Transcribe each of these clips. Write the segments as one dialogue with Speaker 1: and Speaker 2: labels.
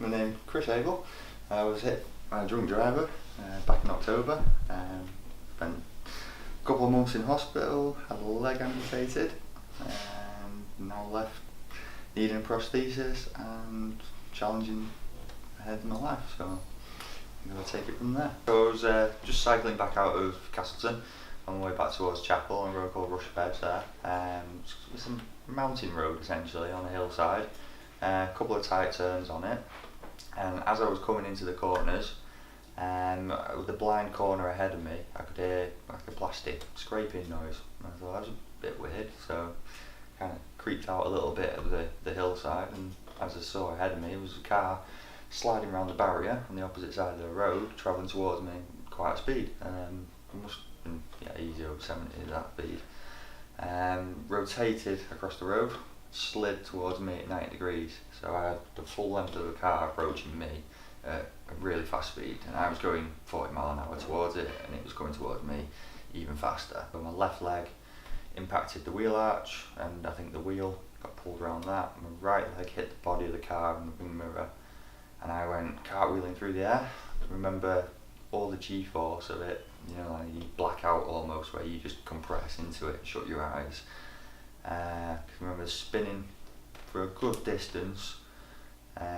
Speaker 1: my name's Chris Abell. I was hit by a drunk driver back in October. Spent a couple of months in hospital, had a leg amputated, and now left needing a prosthesis and challenging ahead in my life. So I'm going to take it from there. So I was just cycling back out of Castleton on the way back towards Chapel on a road called Rushup Edge there. It's a mountain road essentially on a hillside. A couple of tight turns on it, and as I was coming into the corners, with the blind corner ahead of me, I could hear like a plastic scraping noise. And I thought that was a bit weird, so kind of creeped out a little bit of the hillside, and as I saw ahead of me, it was a car sliding around the barrier on the opposite side of the road, travelling towards me quite at speed. It must have been easy over 70 at that speed. Rotated across the road, slid towards me at 90 degrees, so I had the full length of the car approaching me at a really fast speed, and I was going 40 mile an hour towards it, and it was coming towards me even faster. So my left leg impacted the wheel arch, and I think the wheel got pulled around that. My right leg hit the body of the car and the wing mirror, and I went cartwheeling through the air. I remember all the G-force of it, like you black out almost, where you just compress into it, shut your eyes. I remember spinning for a good distance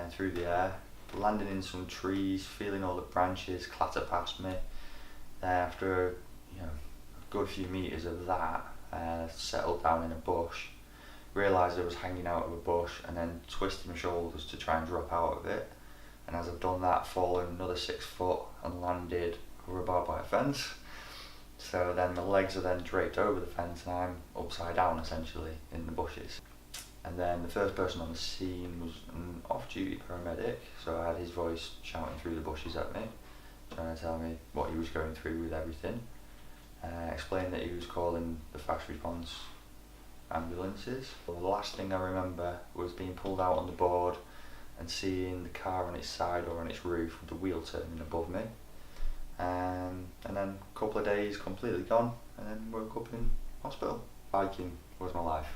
Speaker 1: through the air, landing in some trees, feeling all the branches clatter past me. After a good few metres of that, settled down in a bush, realised I was hanging out of a bush, and then twisted my shoulders to try and drop out of it. And as I've done that, fallen another 6 foot and landed over a barbed wire fence. So then my legs are then draped over the fence, and I'm upside down essentially in the bushes. And then the first person on the scene was an off-duty paramedic, so I had his voice shouting through the bushes at me, trying to tell me what he was going through with everything. Explained that he was calling the fast response ambulances. Well, the last thing I remember was being pulled out on the board and seeing the car on its side or on its roof with the wheel turning above me. And then a couple of days completely gone, and then woke up in hospital. Biking was my life.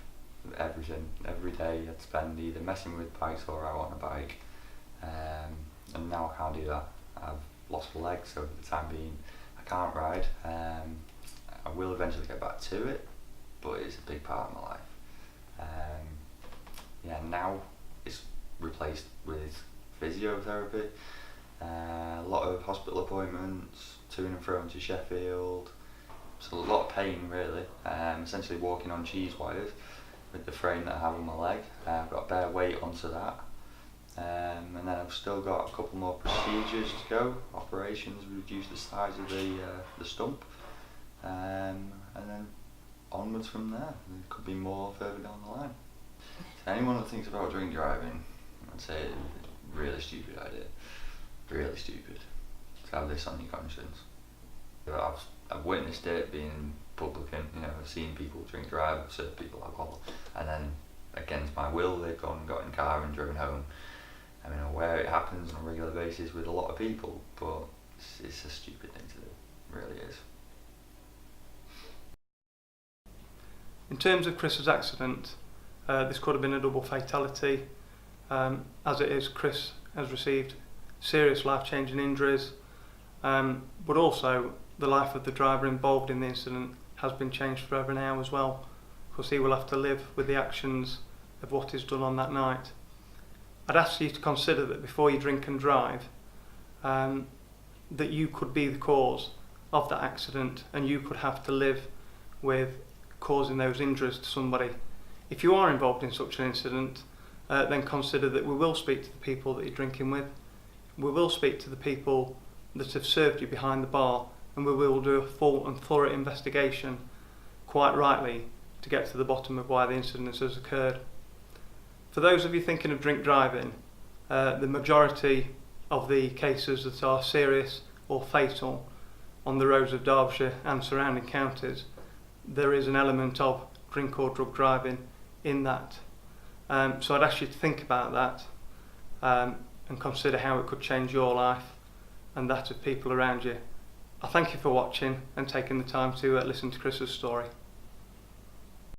Speaker 1: Everything, every day I'd spend either messing with bikes or out on a bike, and now I can't do that. I've lost a leg, so for the time being I can't ride. I will eventually get back to it, but it's a big part of my life. Now it's replaced with physiotherapy, a lot of hospital appointments, to and fro to Sheffield. So a lot of pain really, essentially walking on cheese wires with the frame that I have on my leg. I've got to bear weight onto that, and then I've still got a couple more procedures to go, operations, reduce the size of the stump, and then onwards from there. There could be more further down the line. To anyone that thinks about drink driving, I'd say it's a really stupid idea, really stupid, to have this on your conscience. I've witnessed it being in public, and I've seen people drink drive, I've served people alcohol, and then against my will they've gone and got in a car and driven home. I mean, I'm aware it happens on a regular basis with a lot of people, but it's a stupid thing to do, it really is.
Speaker 2: In terms of Chris's accident, this could have been a double fatality. As it is, Chris has received serious life-changing injuries, but also the life of the driver involved in the incident has been changed forever now as well, because he will have to live with the actions of what is done on that night. I'd ask you to consider that before you drink and drive, that you could be the cause of that accident, and you could have to live with causing those injuries to somebody. If you are involved in such an incident, then consider that we will speak to the people that you're drinking with, we will speak to the people that have served you behind the bar, and we will do a full and thorough investigation, quite rightly, to get to the bottom of why the incident has occurred. For those of you thinking of drink driving, the majority of the cases that are serious or fatal on the roads of Derbyshire and surrounding counties, there is an element of drink or drug driving in that. So I'd ask you to think about that and consider how it could change your life and that of people around you. I thank you for watching and taking the time to listen to Chris's story.